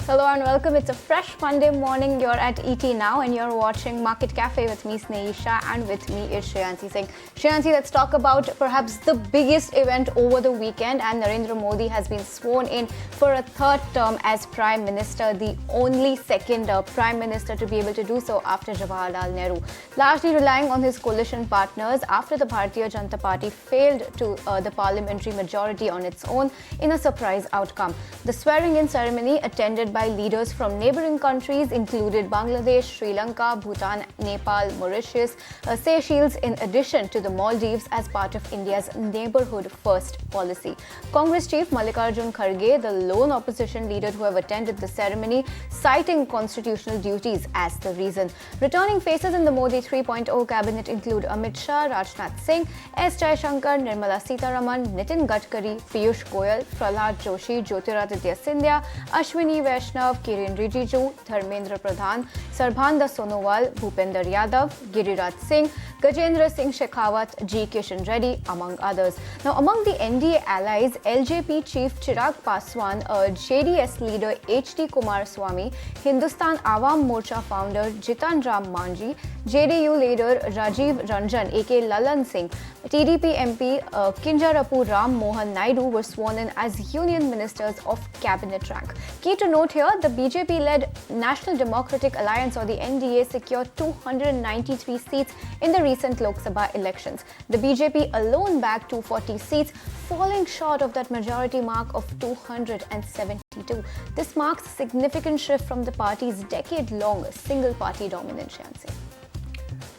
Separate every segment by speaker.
Speaker 1: Hello and welcome. It's a fresh Monday morning. You're at ET now and you're watching Market Cafe with me, Snehisha, and with me is Shreyansi Singh. Shreyansi, let's talk about perhaps the biggest event over the weekend, and Narendra Modi has been sworn in for a third term as Prime Minister, the only second Prime Minister to be able to do so after Jawaharlal Nehru. Largely relying on his coalition partners after the Bharatiya Janata Party failed to the parliamentary majority on its own in a surprise outcome. The swearing-in ceremony attended by leaders from neighboring countries included Bangladesh, Sri Lanka, Bhutan, Nepal, Mauritius, Seychelles, in addition to the Maldives as part of India's neighborhood first policy. Congress chief Mallikarjun Kharge, the lone opposition leader to have attended the ceremony, citing constitutional duties as the reason. Returning faces in the Modi 3.0 cabinet include Amit Shah, Rajnath Singh, S. Jaishankar, Nirmala Sitharaman, Nitin Gadkari, Piyush Goyal, Prahlad Joshi, Jyotiraditya Scindia, Ashwini Vaishnav, Kiren Rijiju, Dharmendra Pradhan, Sarbhanda Sonowal, Bhupender Yadav, Giriraj Singh, Gajendra Singh Shekhawat, G. Kishan Reddy, among others. Now, among the NDA allies, LJP chief Chirag Paswan, JDS leader H.D. Kumaraswamy, Hindustan Awam Morcha founder Jitan Ram Manji, JDU leader Rajiv Ranjan, aka Lalan Singh, TDP MP Kinjarapu Ram Mohan Naidu were sworn in as union ministers of cabinet rank. Key to note here, the BJP-led National Democratic Alliance, or the NDA, secured 293 seats in the recent Lok Sabha elections. The BJP alone bagged 240 seats, falling short of that majority mark of 272. This marks a significant shift from the party's decade-long single-party dominance, Shansi.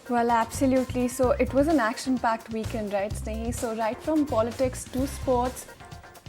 Speaker 2: Well, absolutely. So it was an action-packed weekend, right, Snehi? So right from politics to sports,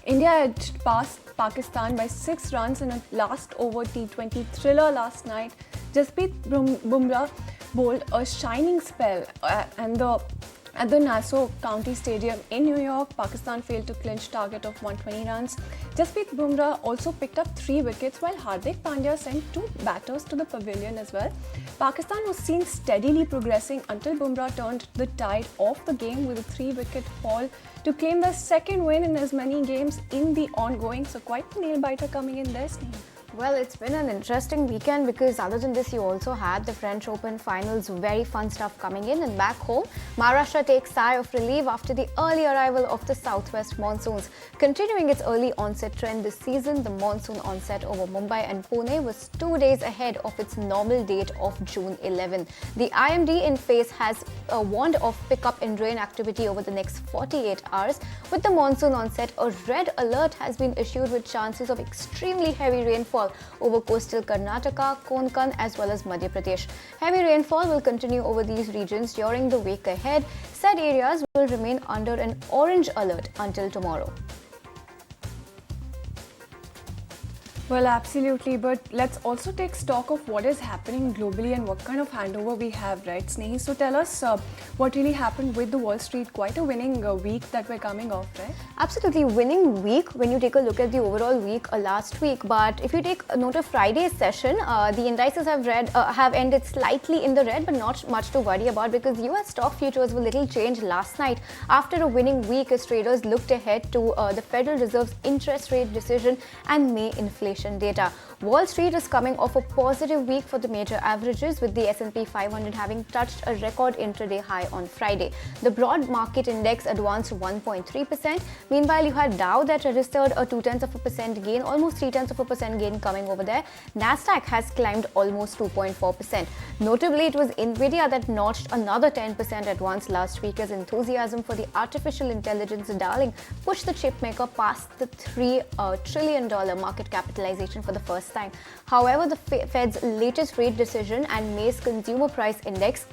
Speaker 2: India had passed Pakistan by 6 runs in a last over T20 thriller last night. Jasprit Bumrah bowled a shining spell at the Nassau County Stadium in New York. Pakistan failed to clinch target of 120 runs. Jasprit Bumrah also picked up 3 wickets while Hardik Pandya sent 2 batters to the pavilion as well. Pakistan was seen steadily progressing until Bumrah turned the tide of the game with a 3-wicket haul to claim the second win in as many games in the ongoing. So quite a nail-biter coming in there, Sneha.
Speaker 1: Well, it's been an interesting weekend because other than this, you also had the French Open finals, very fun stuff coming in. And back home, Maharashtra takes sigh of relief after the early arrival of the southwest monsoons. Continuing its early onset trend this season, the monsoon onset over Mumbai and Pune was 2 days ahead of its normal date of June 11. The IMD in phase has warned of pickup in rain activity over the next 48 hours. With the monsoon onset, a red alert has been issued with chances of extremely heavy rainfall over coastal Karnataka, Konkan as well as Madhya Pradesh. Heavy rainfall will continue over these regions during the week ahead. Said areas will remain under an orange alert until tomorrow.
Speaker 2: Well, absolutely, but let's also take stock of what is happening globally and what kind of handover we have, right, Snehi? So tell us what really happened with the Wall Street. Quite a winning week that we're coming off, right?
Speaker 1: Absolutely, winning week when you take a look at the overall week last week. But if you take a note of Friday's session, the indices have ended slightly in the red, but not much to worry about because US stock futures were little changed last night after a winning week as traders looked ahead to the Federal Reserve's interest rate decision and May inflation data. Wall Street is coming off a positive week for the major averages, with the S&P 500 having touched a record intraday high on Friday. The broad market index advanced 1.3%. Meanwhile, you had Dow that registered a 0.2% gain, almost 0.3% gain coming over there. Nasdaq has climbed almost 2.4%. Notably, it was Nvidia that notched another 10% advance last week as enthusiasm for the artificial intelligence darling pushed the chipmaker past the $3 trillion market capitalization for the first time. However, the Fed's latest rate decision and May's consumer price index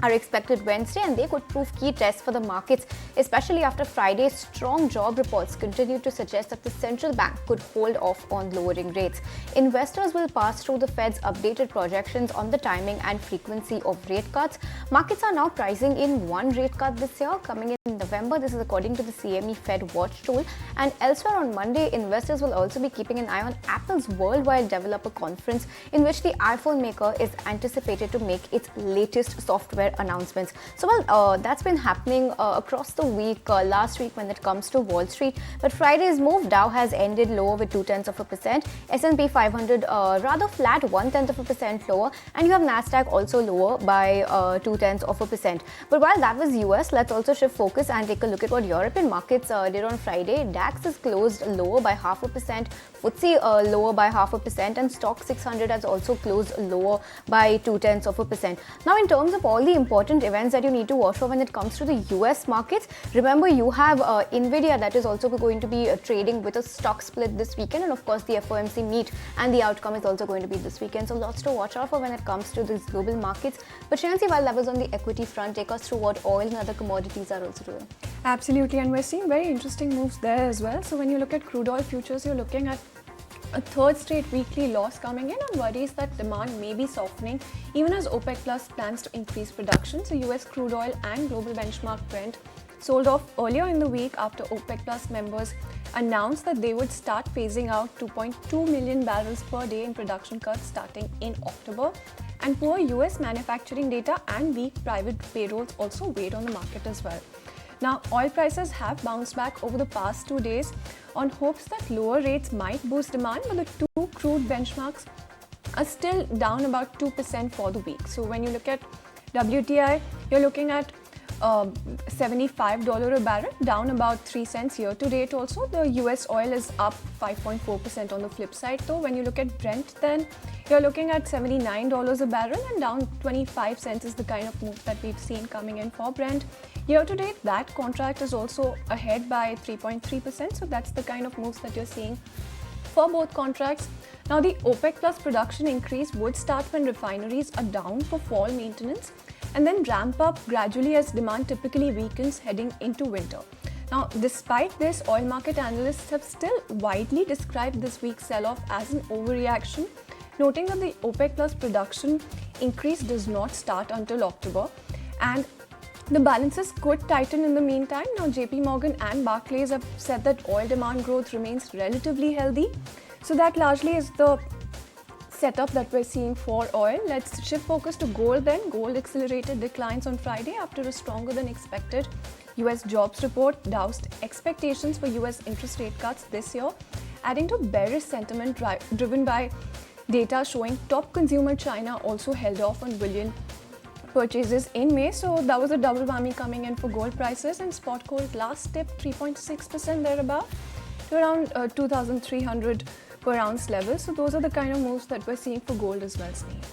Speaker 1: are expected Wednesday, and they could prove key tests for the markets, especially after Friday's strong job reports continued to suggest that the central bank could hold off on lowering rates. Investors will pass through the Fed's updated projections on the timing and frequency of rate cuts. Markets are now pricing in one rate cut this year coming in November. This is according to the CME Fed Watch tool. And elsewhere on Monday, investors will also be keeping an eye on Apple's Worldwide Developer Conference, in which the iPhone maker is anticipated to make its latest software their announcements. So that's been happening across the week, last week when it comes to Wall Street. But Friday's move, Dow has ended lower with 0.2%, S&P 500 rather flat, 0.1% lower, and you have Nasdaq also lower by 0.2%. But while that was US, let's also shift focus and take a look at what European markets did on Friday. DAX is closed lower by 0.5%, FTSE lower by 0.5%, and Stock 600 has also closed lower by 0.2%. Now, in terms of all the important events that you need to watch for when it comes to the US markets, remember you have Nvidia that is also going to be trading with a stock split this weekend, and of course the FOMC meet, and the outcome is also going to be this weekend. So lots to watch out for when it comes to these global markets. But Shreyansi, while that was on the equity front, take us through what oil and other commodities are also doing.
Speaker 2: Absolutely, and we're seeing very interesting moves there as well. So when you look at crude oil futures, you're looking at a third straight weekly loss coming in on worries that demand may be softening even as OPEC Plus plans to increase production. So US crude oil and global benchmark Brent sold off earlier in the week after OPEC Plus members announced that they would start phasing out 2.2 million barrels per day in production cuts starting in October. And poor US manufacturing data and weak private payrolls also weighed on the market as well. Now, oil prices have bounced back over the past 2 days on hopes that lower rates might boost demand, but the two crude benchmarks are still down about 2% for the week. So when you look at WTI, you're looking at $75 a barrel, down about 3 cents year to date. Also, the US oil is up 5.4% on the flip side. Though, when you look at Brent, then you're looking at $79 a barrel and down 25 cents is the kind of move that we've seen coming in for Brent. Year to date, that contract is also ahead by 3.3%. So that's the kind of moves that you're seeing for both contracts. Now, the OPEC Plus production increase would start when refineries are down for fall maintenance and then ramp up gradually as demand typically weakens heading into winter. Now, despite this, oil market analysts have still widely described this week's sell-off as an overreaction, noting that the OPEC Plus production increase does not start until October, and the balances could tighten in the meantime. Now, JP Morgan and Barclays have said that oil demand growth remains relatively healthy. So that largely is the setup that we're seeing for oil. Let's shift focus to gold then. Gold accelerated declines on Friday after a stronger than expected US jobs report doused expectations for US interest rate cuts this year, adding to bearish sentiment driven by data showing top consumer China also held off on bullion purchases in May. So that was a double whammy coming in for gold prices, and spot gold last dipped 3.6% thereabout to around 2,300 per ounce level. So those are the kind of moves that we're seeing for gold as well, Sneha.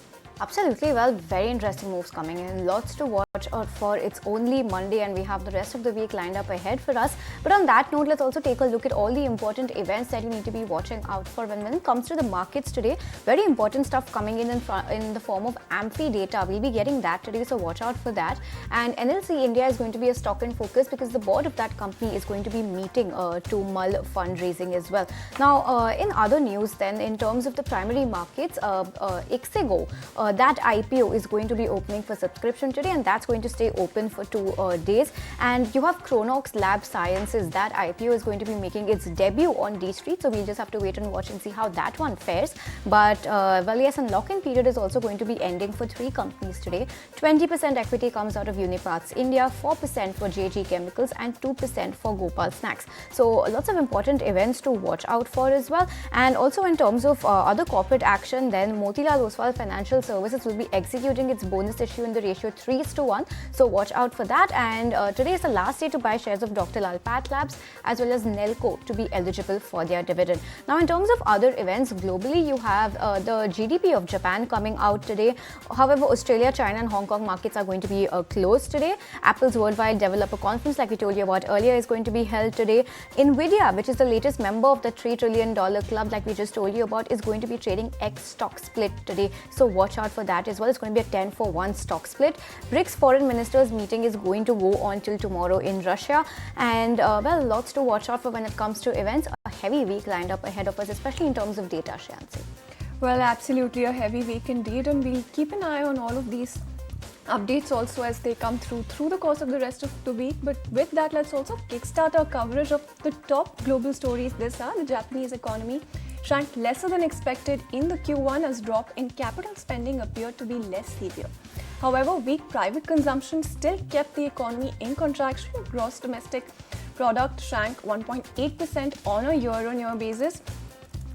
Speaker 1: Absolutely. Well, very interesting moves coming in. Lots to watch out for. It's only Monday and we have the rest of the week lined up ahead for us. But on that note, let's also take a look at all the important events that you need to be watching out for when it comes to the markets today. Very important stuff coming in the form of AMFI data. We'll be getting that today, so watch out for that. And NLC India is going to be a stock in focus because the board of that company is going to be meeting to mull fundraising as well. Now, in other news then, in terms of the primary markets, Ixigo, that IPO is going to be opening for subscription today, and that's going to stay open for 2 days. And you have Chronox Lab Sciences. That IPO is going to be making its debut on D Street, so we'll just have to wait and watch and see how that one fares. But well, yes, and lock-in period is also going to be ending for 3 companies today. 20% equity comes out of Unipaths India, 4% for JG Chemicals, and 2% for Gopal Snacks. So lots of important events to watch out for as well. And also in terms of other corporate action, then Motilal Oswal Financial Services will be executing its bonus issue in the ratio 3:1. So watch out for that. And today is the last day to buy shares of Dr. Lal PathLabs as well as Nelco to be eligible for their dividend. Now, in terms of other events globally, you have the GDP of Japan coming out today. However, Australia, China, and Hong Kong markets are going to be closed today. Apple's Worldwide Developer Conference, like we told you about earlier, is going to be held today. Nvidia, which is the latest member of the $3 trillion club, like we just told you about, is going to be trading X stock split today. So watch out for that as well. It's going to be a 10-for-1 stock split. BRICS foreign ministers meeting is going to go on till tomorrow in Russia. And well, lots to watch out for when it comes to events. A heavy week lined up ahead of us, especially in terms of data, Shreyansi.
Speaker 2: Well, absolutely a heavy week indeed, and we'll keep an eye on all of these updates also as they come through the course of the rest of the week. But with that, let's also kickstart our coverage of the top global stories this hour. The Japanese economy shrank lesser than expected in the Q1 as drop in capital spending appeared to be less severe. However, weak private consumption still kept the economy in contraction. Gross domestic product shrank 1.8% on a year-on-year basis.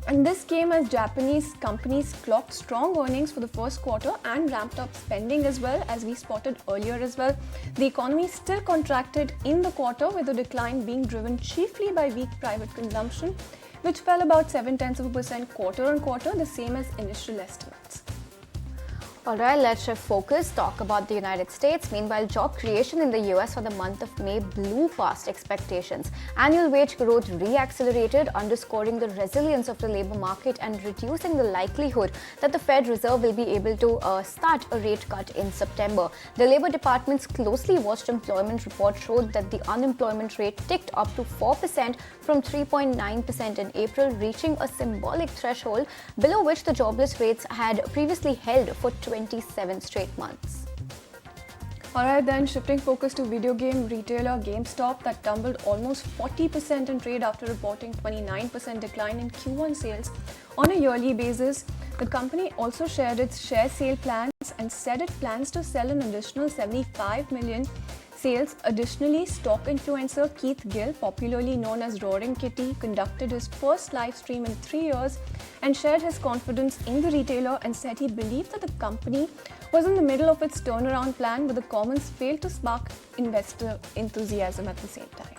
Speaker 2: And this came as Japanese companies clocked strong earnings for the first quarter and ramped up spending as well, as we spotted earlier as well. The economy still contracted in the quarter, with the decline being driven chiefly by weak private consumption, which fell about 0.7% quarter on quarter, the same as initial estimates.
Speaker 1: Alright, let's shift focus, talk about the United States. Meanwhile, job creation in the US for the month of May blew past expectations. Annual wage growth re-accelerated, underscoring the resilience of the labor market and reducing the likelihood that the Fed Reserve will be able to start a rate cut in September. The Labor Department's closely watched employment report showed that the unemployment rate ticked up to 4% from 3.9% in April, reaching a symbolic threshold below which the jobless rates had previously held for 27 straight months.
Speaker 2: Alright then, shifting focus to video game retailer GameStop, that tumbled almost 40% in trade after reporting 29% decline in Q1 sales on a yearly basis. The company also shared its share sale plans and said it plans to sell an additional 75 million sales. Additionally, stock influencer Keith Gill, popularly known as Roaring Kitty, conducted his first live stream in 3 years and shared his confidence in the retailer and said he believed that the company was in the middle of its turnaround plan, but the comments failed to spark investor enthusiasm at the same time.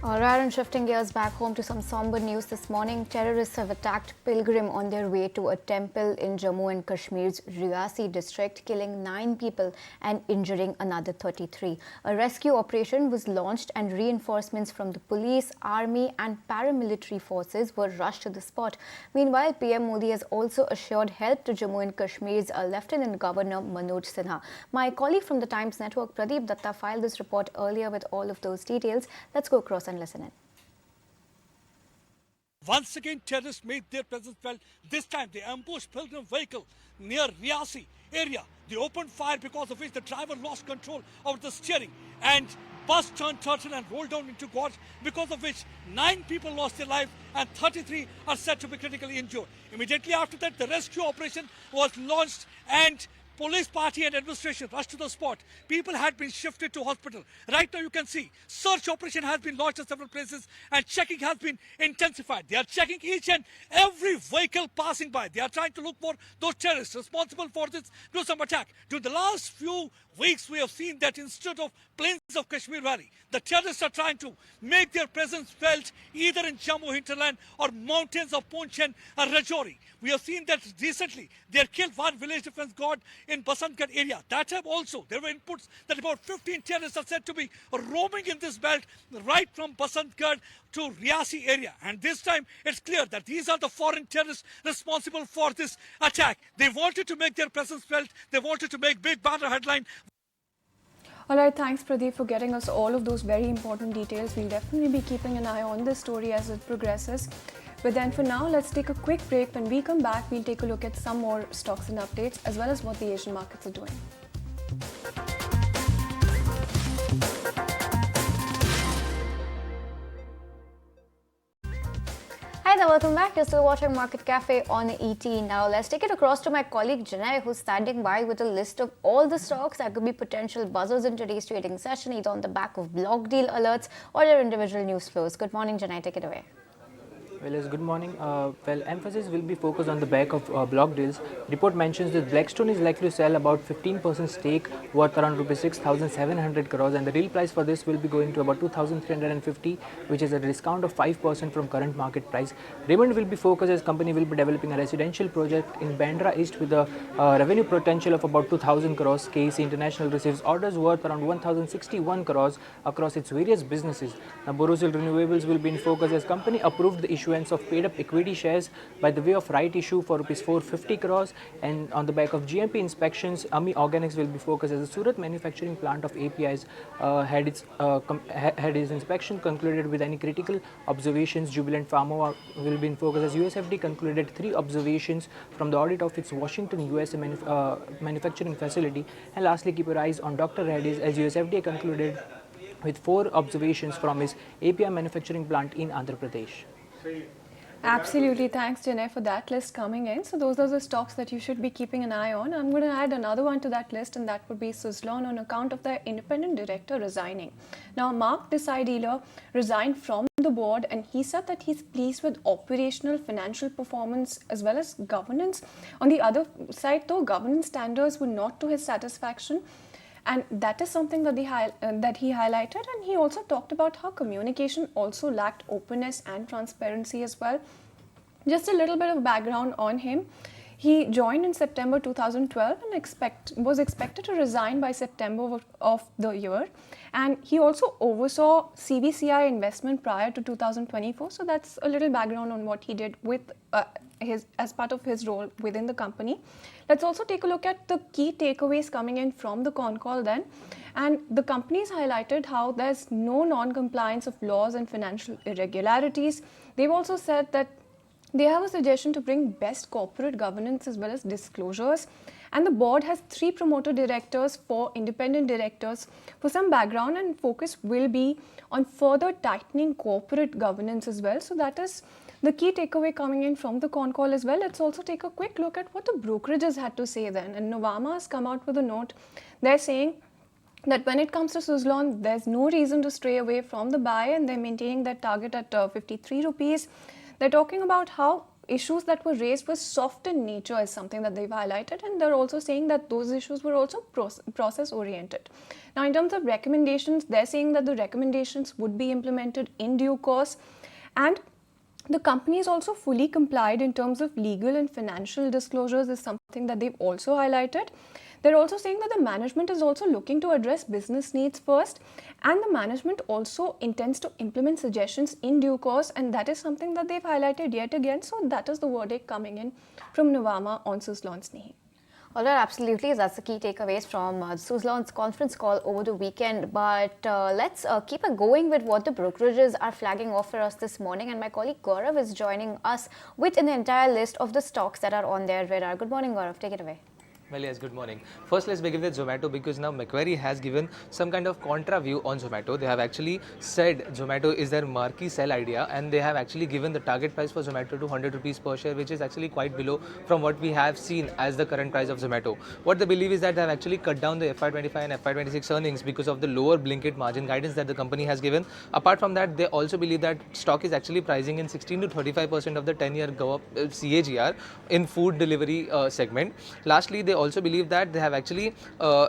Speaker 1: Alright, and shifting gears back home to some somber news this morning, terrorists have attacked pilgrims on their way to a temple in Jammu and Kashmir's Riyasi district, killing 9 people and injuring another 33. A rescue operation was launched and reinforcements from the police, army and paramilitary forces were rushed to the spot. Meanwhile, PM Modi has also assured help to Jammu and Kashmir's Lieutenant Governor Manoj Sinha. My colleague from the Times Network, Pradeep Datta, filed this report earlier with all of those details. Let's go across and listen in.
Speaker 3: Once again, terrorists made their presence felt. This time, they ambushed pilgrim vehicle near Riyasi area. They opened fire, because of which the driver lost control of the steering and bus turned turtle and rolled down into gorge, because of which 9 people lost their lives and 33 are said to be critically injured. Immediately after that, the rescue operation was launched and police party and administration rushed to the spot. People had been shifted to hospital. Right now you can see search operation has been launched at several places and checking has been intensified. They are checking each and every vehicle passing by. They are trying to look for those terrorists responsible for this gruesome attack. During the last few weeks, we have seen that instead of plains of Kashmir Valley, the terrorists are trying to make their presence felt either in Jammu hinterland or mountains of Poonch and Rajouri. We have seen that recently they had killed one village defense guard in Basantgarh area. That time also there were inputs that about 15 terrorists are said to be roaming in this belt right from Basantgarh to Riyasi area. And this time it's clear that these are the foreign terrorists responsible for this attack. They wanted to make their presence felt. They wanted to make big banner headline.
Speaker 2: Alright, thanks Pradeep for getting us all of those very important details. We'll definitely be keeping an eye on this story as it progresses. But then for now, let's take a quick break. When we come back, we'll take a look at some more stocks and updates, as well as what the Asian markets are doing.
Speaker 1: Hi there, welcome back. You're still watching Market Cafe on ET. Now let's take it across to my colleague Janai, who's standing by with a list of all the stocks that could be potential buzzers in today's trading session, either on the back of block deal alerts or their individual news flows. Good morning, Janai. Take it away.
Speaker 4: Well, yes, good morning. Emphasis will be focused on the back of block deals. Report mentions that Blackstone is likely to sell about 15% stake worth around rupees 6,700 crores, and the real price for this will be going to about 2,350, which is a discount of 5% from current market price. Raymond will be focused as company will be developing a residential project in Bandra East with a revenue potential of about 2,000 crores. KEC International receives orders worth around 1,061 crores across its various businesses. Now, Borosil Renewables will be in focus as company approved the issuance of paid up equity shares by the way of right issue for rupees 450 crores, and on the back of GMP inspections, Ami Organics will be focused as a Surat manufacturing plant of APIs had its inspection concluded with any critical observations. Jubilant Pharma will be in focus as USFD concluded 3 observations from the audit of its Washington USA manufacturing facility. And lastly, keep your eyes on Dr. Reddy's as USFDA concluded with 4 observations from his API manufacturing plant in Andhra Pradesh.
Speaker 2: Absolutely. Thanks, Janay, for that list coming in. So those are the stocks that you should be keeping an eye on. I'm going to add another one to that list, and that would be Suzlon on account of their independent director resigning. Now, Mark Desai dealer resigned from the board, and he said that he's pleased with operational financial performance as well as governance. On the other side, though, governance standards were not to his satisfaction. And that is something that, that he highlighted. And he also talked about how communication also lacked openness and transparency as well. Just a little bit of background on him. He joined in September 2012 and was expected to resign by September of the year. And he also oversaw CVCI investment prior to 2024. So that's a little background on what he did with as part of his role within the company. Let's also take a look at the key takeaways coming in from the con call then. And the companies highlighted how there's no non-compliance of laws and financial irregularities. They've also said that they have a suggestion to bring best corporate governance as well as disclosures. And the board has 3 promoter directors, 4 independent directors. For some background, and focus will be on further tightening corporate governance as well. So that is the key takeaway coming in from the con call as well. Let's also take a quick look at what the brokerages had to say then. And Nuvama has come out with a note. They're saying that when it comes to Suzlon, there's no reason to stray away from the buy, and they're maintaining that target at 53 rupees. They're talking about how issues that were raised were soft in nature is something that they've highlighted, and they're also saying that those issues were also process oriented. Now, in terms of recommendations, they're saying that the recommendations would be implemented in due course, and the company is also fully complied in terms of legal and financial disclosures is something that they've also highlighted. They're also saying that the management is also looking to address business needs first, and the management also intends to implement suggestions in due course, and that is something that they've highlighted yet again. So that is the verdict coming in from Nuvama on Suzlon, Snehi.
Speaker 1: All right, absolutely. That's the key takeaways from Suzlon's conference call over the weekend. But let's keep it going with what the brokerages are flagging off for us this morning. And my colleague Gaurav is joining us with an entire list of the stocks that are on their radar. Good morning, Gaurav. Take it away.
Speaker 5: Well, yes, good morning. First, let's begin with Zomato, because now Macquarie has given some kind of contra view on Zomato. They have actually said Zomato is their marquee sell idea, and they have actually given the target price for Zomato to 100 rupees per share, which is actually quite below from what we have seen as the current price of Zomato. What they believe is that they have actually cut down the FY25 and FY26 earnings because of the lower Blinkit margin guidance that the company has given. Apart from that, they also believe that stock is actually pricing in 16 to 35% of the 10-year CAGR in food delivery segment. Lastly, they also believe that they have actually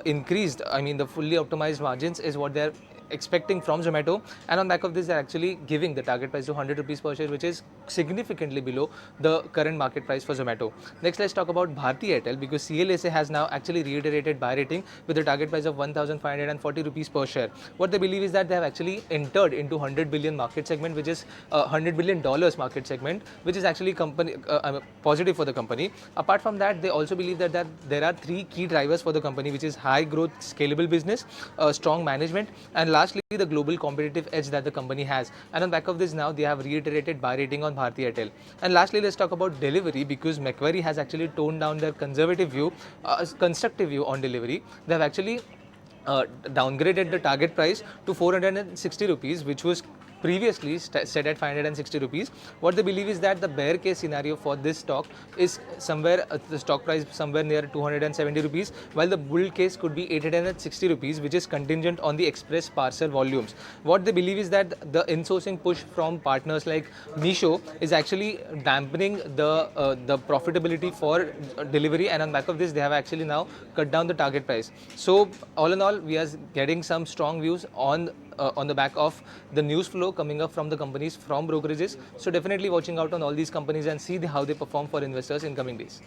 Speaker 5: increased, the fully optimized margins is what they're expecting from Zomato, and on back of this they're actually giving the target price to 100 rupees per share, which is significantly below the current market price for Zomato. Next, let's talk about Bharti Airtel, because CLSA has now actually reiterated buy rating with a target price of 1540 rupees per share. What they believe is that they have actually entered into 100 billion market segment, which is $100 billion market segment, which is actually positive for the company. Apart from that, they also believe that there are 3 key drivers for the company, which is high growth scalable business, strong management, and lastly, the global competitive edge that the company has. And on back of this, now they have reiterated buy rating on Bharti Airtel. And lastly, let's talk about Delivery, because Macquarie has actually toned down their conservative view, constructive view on Delivery. They have actually downgraded the target price to 460 rupees, which was previously set at 560 rupees. What they believe is that the bear case scenario for this stock is somewhere the stock price somewhere near 270 rupees, while the bull case could be 860 rupees, which is contingent on the express parcel volumes. What they believe is that the insourcing push from partners like Meesho is actually dampening the profitability for Delivery, and on back of this they have actually now cut down the target price. So all in all, we are getting some strong views on the back of the news flow coming up from the companies, from brokerages. So definitely watching out on all these companies and see how they perform for investors in coming days.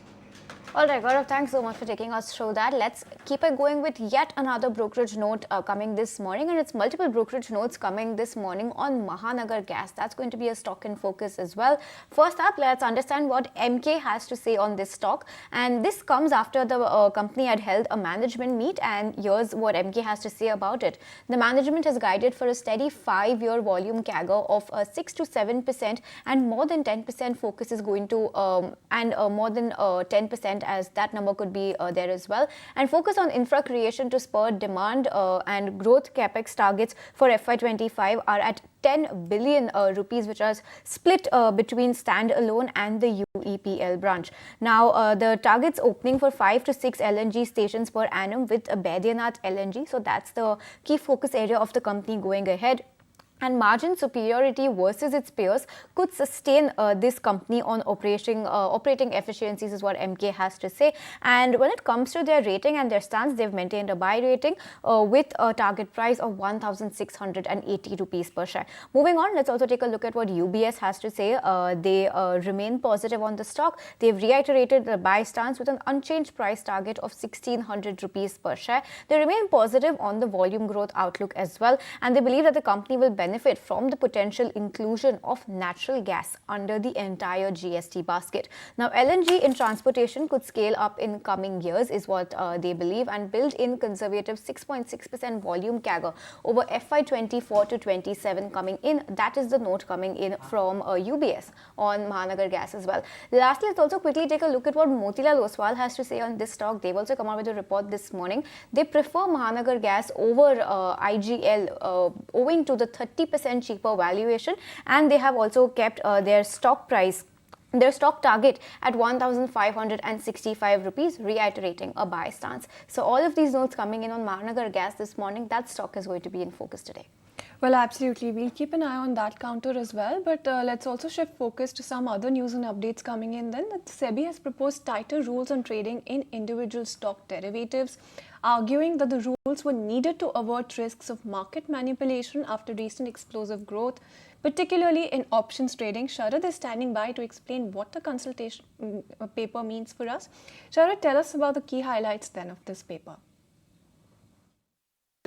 Speaker 1: All right, Gaurav, thanks so much for taking us through that. Let's keep it going with yet another brokerage note coming this morning, and it's multiple brokerage notes coming this morning on Mahanagar Gas. That's going to be a stock in focus as well. First up, let's understand what MK has to say on this stock, and this comes after the company had held a management meet, and here's what MK has to say about it. The management has guided for a steady 5-year volume CAGR of 6 to 7%, and more than 10% focus is going to, more than 10% 20%, as that number could be there as well. And focus on infra creation to spur demand and growth. Capex targets for FY25 are at 10 billion rupees, which are split between standalone and the UEPL branch. Now, the target's opening for 5 to 6 LNG stations per annum with Baidyanath LNG. So that's the key focus area of the company going ahead. And margin superiority versus its peers could sustain this company on operating efficiencies, is what MK has to say. And when it comes to their rating and their stance, they've maintained a buy rating with a target price of 1,680 rupees per share. Moving on, let's also take a look at what UBS has to say. They remain positive on the stock. They've reiterated the buy stance with an unchanged price target of 1,600 rupees per share. They remain positive on the volume growth outlook as well, and they believe that the company will benefit from the potential inclusion of natural gas under the entire GST basket. Now, LNG in transportation could scale up in coming years, is what they believe, and build in conservative 6.6% volume CAGR over FY24 to 27 coming in. That is the note coming in from UBS on Mahanagar Gas as well. Lastly, let's also quickly take a look at what Motilal Oswal has to say on this stock. They've also come out with a report this morning. They prefer Mahanagar Gas over IGL owing to the 30% cheaper valuation, and they have also kept their stock target at 1,565 rupees, reiterating a buy stance. So all of these notes coming in on Mahanagar Gas this morning. That stock is going to be in focus today.
Speaker 2: Well, absolutely. We'll keep an eye on that counter as well. But let's also shift focus to some other news and updates coming in then. That SEBI has proposed tighter rules on trading in individual stock derivatives, arguing that the rules were needed to avert risks of market manipulation after recent explosive growth, particularly in options trading. Sharad is standing by to explain what the consultation paper means for us. Sharad, tell us about the key highlights then of this paper.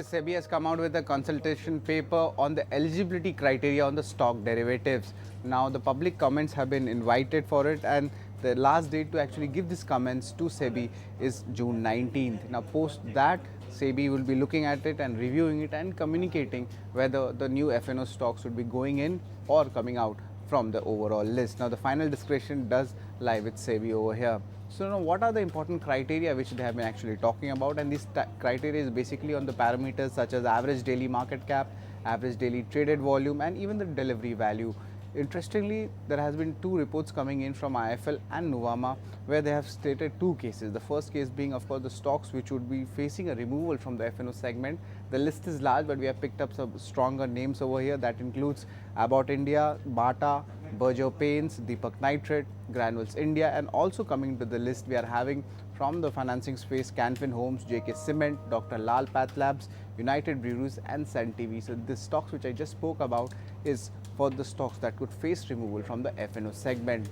Speaker 6: SEBI has come out with a consultation paper on the eligibility criteria on the stock derivatives. Now, the public comments have been invited for it, and the last date to actually give these comments to SEBI is June 19th. Now, post that, SEBI will be looking at it and reviewing it and communicating whether the new FNO stocks would be going in or coming out from the overall list. Now, the final discretion does lie with SEBI over here. So now, what are the important criteria which they have been actually talking about? And this criteria is basically on the parameters such as average daily market cap, average daily traded volume, and even the delivery value. Interestingly, there has been two reports coming in from IFL and Nuvama where they have stated two cases. The first case being, of course, the stocks which would be facing a removal from the FNO segment. The list is large, but we have picked up some stronger names over here. That includes Abbott India, Bata, Berger Paints, Deepak Nitrite, Granules India, and also coming to the list we are having from the financing space, Canfin Homes, JK Cement, Dr. Lal Path Labs, United Breweries, and Sun TV. So the stocks which I just spoke about is for the stocks that could face removal from the FNO segment.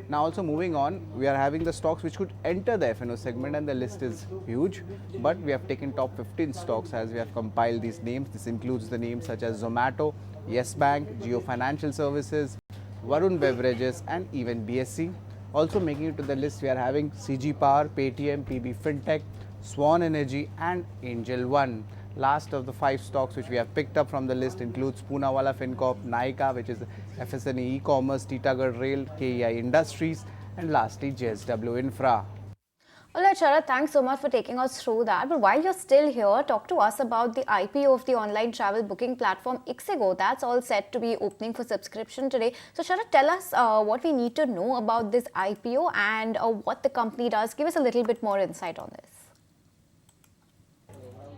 Speaker 6: Now, also moving on, we are having the stocks which could enter the FNO segment, and the list is huge, but we have taken top 15 stocks as we have compiled these names. This includes the names such as Zomato, Yes Bank, Jio Financial Services, Varun Beverages, and even BSC. Also making it to the list, we are having CG Power, Paytm, PB Fintech, Swan Energy, and Angel One. Last of the 5 stocks which we have picked up from the list includes Poonawalla FinCorp, Nykaa, which is FSNE e-commerce, Titagarh Rail, KEI Industries, and lastly JSW Infra.
Speaker 1: Alright, Sharad, thanks so much for taking us through that. But while you're still here, talk to us about the IPO of the online travel booking platform Ixigo. That's all set to be opening for subscription today. So, Sharad, tell us what we need to know about this IPO and what the company does. Give us a little bit more insight on this.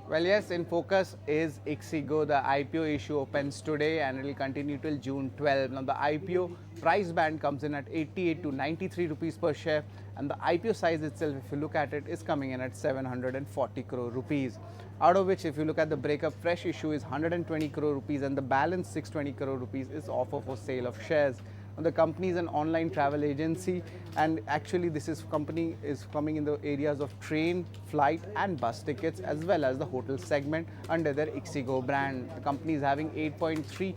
Speaker 6: Well, yes, in focus is Ixigo. The IPO issue opens today and it will continue till June 12. Now, the IPO price band comes in at 88 to 93 rupees per share, and the IPO size itself, if you look at it, is coming in at 740 crore rupees. Out of which, if you look at the breakup, fresh issue is 120 crore rupees and the balance 620 crore rupees is offer for sale of shares. The company is an online travel agency, and actually this company is coming in the areas of train, flight and bus tickets, as well as the hotel segment under their Ixigo brand. The company is having 8.3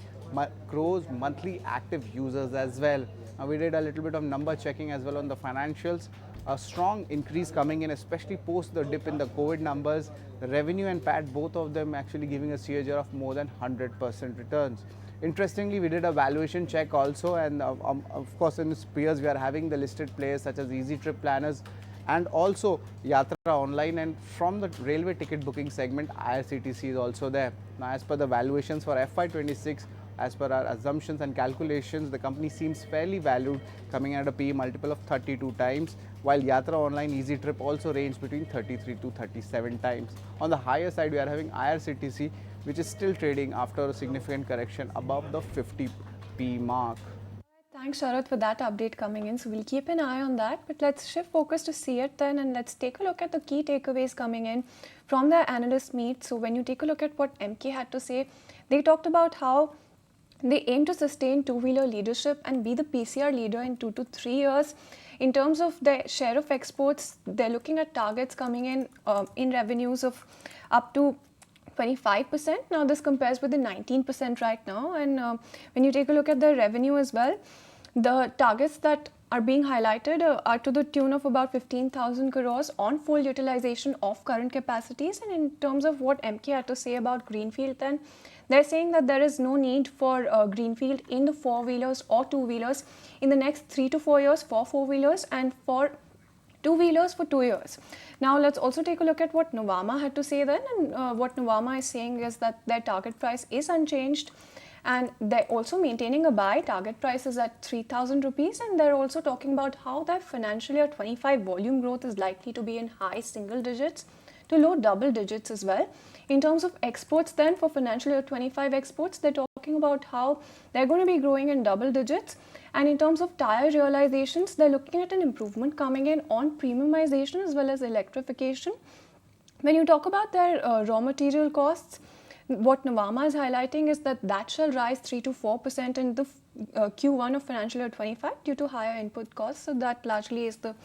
Speaker 6: crores monthly active users as well. Now, we did a little bit of number checking as well on the financials. A strong increase coming in, especially post the dip in the COVID numbers. The revenue and PAT, both of them actually giving a CAGR of more than 100% returns. Interestingly, we did a valuation check also, and of course in its peers we are having the listed players such as Easy Trip Planners and also Yatra Online, and from the railway ticket booking segment, IRCTC is also there. Now, as per the valuations for FY26, as per our assumptions and calculations, the company seems fairly valued, coming at a PE multiple of 32 times, while Yatra Online Easy Trip also range between 33 to 37 times. On the higher side, we are having IRCTC, which is still trading after a significant correction above the 50 PE mark.
Speaker 2: Thanks, Sharath, for that update coming in. So we'll keep an eye on that. But let's shift focus to see it then, and let's take a look at the key takeaways coming in from the analyst meet. So when you take a look at what MK had to say, they talked about how they aim to sustain two-wheeler leadership and be the PCR leader in 2 to 3 years. In terms of the share of exports, they're looking at targets coming in revenues of up to 25%. Now this compares with the 19% right now, and when you take a look at the revenue as well, the targets that are being highlighted are to the tune of about 15,000 crores on full utilization of current capacities. And in terms of what MK had to say about greenfield, then they're saying that there is no need for greenfield in the four-wheelers or two-wheelers in the next 3 to 4 years for four-wheelers, and for two-wheelers for 2 years. Now let's also take a look at what Nuvama had to say then, and what Nuvama is saying is that their target price is unchanged, and they're also maintaining a buy. Target price is at 3,000 rupees, and they're also talking about how their financial year 25 volume growth is likely to be in high single digits to low double digits as well. In terms of exports then, for financial year 25 exports, they're talking about how they're going to be growing in double digits. And in terms of tire realizations, they're looking at an improvement coming in on premiumization as well as electrification. When you talk about their raw material costs, what Nuvama is highlighting is that that shall rise 3 to 4% in the Q1 of financial year 25 due to higher input costs. So that largely is the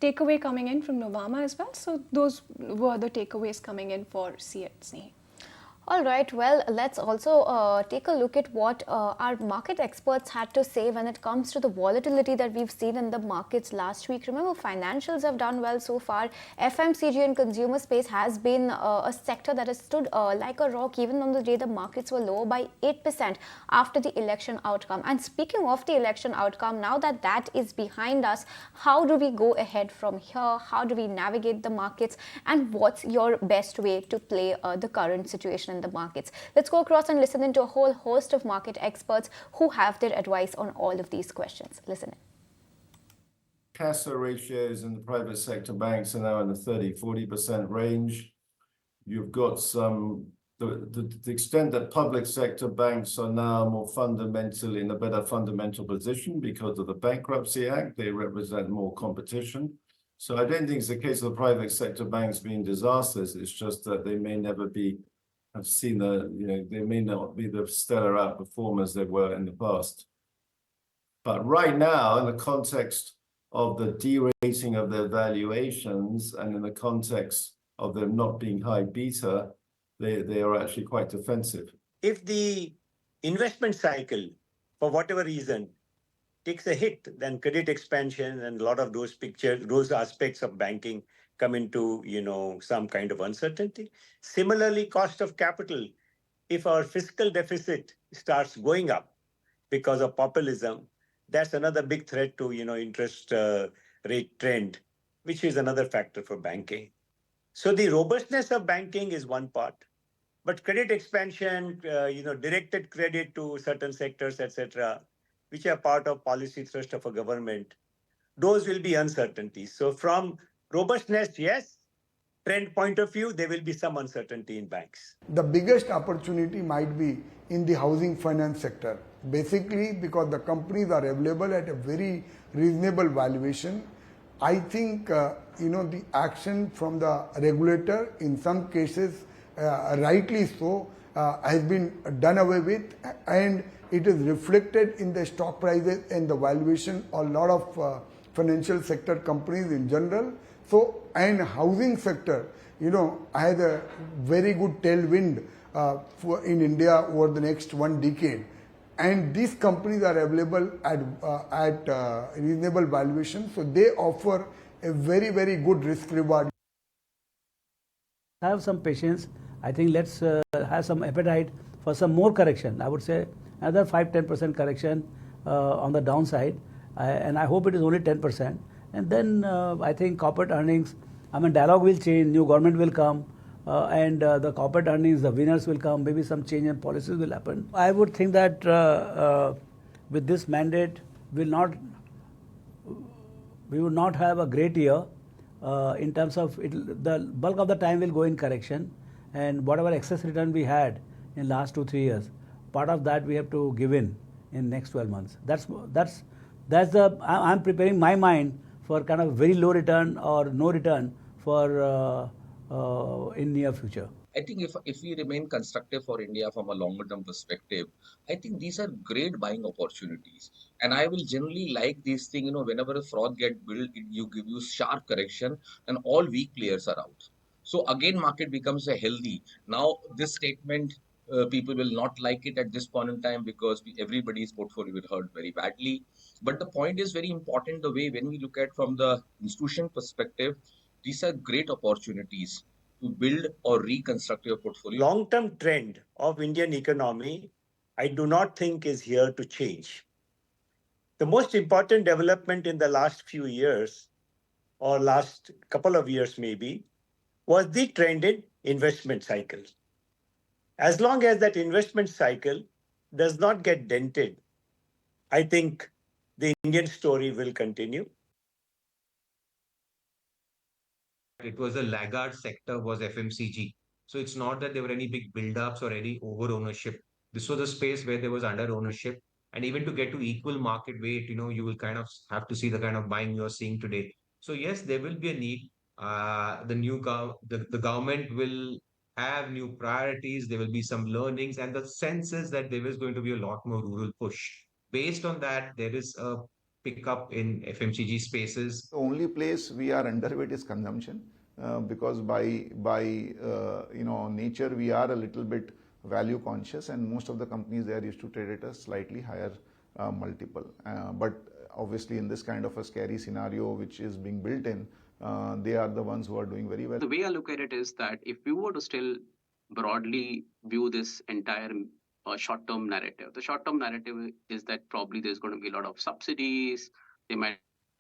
Speaker 2: takeaway coming in from Nuvama as well. So those were the takeaways coming in for Snehi.
Speaker 1: All right, well, let's also take a look at what our market experts had to say when it comes to the volatility that we've seen in the markets last week. Remember, financials have done well so far. FMCG and consumer space has been a sector that has stood like a rock, even on the day the markets were lower by 8% after the election outcome. And speaking of the election outcome, now that that is behind us, how do we go ahead from here? How do we navigate the markets? And what's your best way to play the current situation in the markets? Let's go across and listen into a whole host of market experts who have their advice on all of these questions. Listen in.
Speaker 7: CASA ratios in the private sector banks are now in the 30-40% range. You've got the extent that public sector banks are now more fundamentally in a better fundamental position because of the Bankruptcy Act. They represent more competition. So I don't think it's the case of the private sector banks being disasters. It's just that they may never be, I've seen they may not be the stellar outperformers they were in the past. But right now, in the context of the derating of their valuations and in the context of them not being high beta, they are actually quite defensive.
Speaker 8: If the investment cycle, for whatever reason, takes a hit, then credit expansion and a lot of those aspects of banking come into, some kind of uncertainty. Similarly, cost of capital, if our fiscal deficit starts going up because of populism, that's another big threat to, interest rate trend, which is another factor for banking. So the robustness of banking is one part, but credit expansion, directed credit to certain sectors, etc., which are part of policy thrust of a government, those will be uncertainties. So from robustness, yes. Trend point of view, there will be some uncertainty in banks.
Speaker 9: The biggest opportunity might be in the housing finance sector. Basically, because the companies are available at a very reasonable valuation. I think, the action from the regulator in some cases, rightly so, has been done away with, and it is reflected in the stock prices and the valuation of a lot of financial sector companies in general. So, and housing sector, has a very good tailwind in India over the next 1 decade. And these companies are available at reasonable valuation. So, they offer a very, very good risk reward.
Speaker 10: Have some patience. I think let's have some appetite for some more correction. I would say another 5-10% correction on the downside. And I hope it is only 10%. And then I think corporate earnings, I mean, dialogue will change, new government will come, and the corporate earnings, the winners will come, maybe some change in policies will happen. I would think that with this mandate, we will not have a great year in terms of the bulk of the time will go in correction, and whatever excess return we had in last 2-3 years, part of that we have to give in next 12 months. I'm preparing my mind for kind of very low return or no return for in near future.
Speaker 11: I think if we remain constructive for India from a longer term perspective, I think these are great buying opportunities. And I will generally like these things, whenever a fraud get built, you give you sharp correction and all weak players are out. So again, market becomes a healthy. Now, this statement, people will not like it at this point in time because everybody's portfolio will hurt very badly. But the point is very important, the way when we look at from the institution perspective, these are great opportunities to build or reconstruct your portfolio.
Speaker 8: Long-term trend of Indian economy, I do not think is here to change. The most important development in the last few years, or last couple of years maybe, was the trend in investment cycle. As long as that investment cycle does not get dented, I think the Indian story will continue.
Speaker 12: It was a laggard sector was FMCG. So it's not that there were any big build-ups or any over ownership. This was a space where there was under ownership. And even to get to equal market weight, you will kind of have to see the kind of buying you're seeing today. So yes, there will be a need. The government will have new priorities. There will be some learnings, and the sense is that there is going to be a lot more rural push. Based on that, there is a pickup in FMCG spaces.
Speaker 13: The only place we are underweight is consumption because by nature we are a little bit value conscious, and most of the companies there used to trade at a slightly higher multiple. But obviously in this kind of a scary scenario which is being built in, they are the ones who are doing very well.
Speaker 14: The way I look at it is that if we were to still broadly view this entire short-term narrative, the short-term narrative is that probably there's going to be a lot of subsidies, there might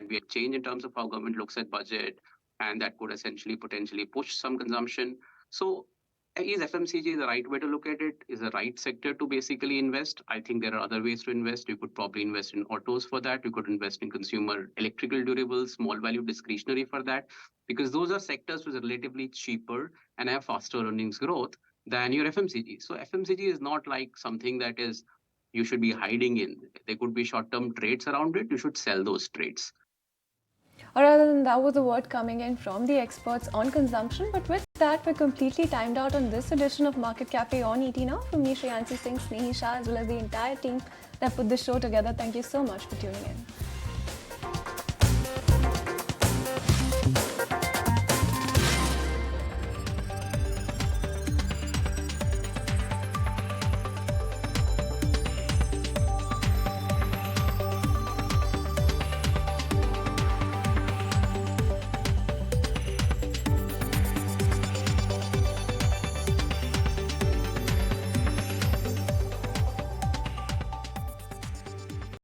Speaker 14: be a change in terms of how government looks at budget, and that could essentially potentially push some consumption. So is FMCG the right way to look at it? Is the right sector to basically invest? I think there are other ways to invest. You could probably invest in autos for that. You could invest in consumer electrical durables, small value discretionary for that, because those are sectors which are relatively cheaper and have faster earnings growth than your FMCG. So FMCG is not like something that is you should be hiding in. There could be short-term trades around it. You should sell those trades.
Speaker 2: Or rather than that was the word coming in from the experts on consumption. But with that, we're completely timed out on this edition of Market Cafe on ET Now. From me, Shreyansi Singh, Snehi Shah, as well as the entire team that put this show together, thank you so much for tuning in.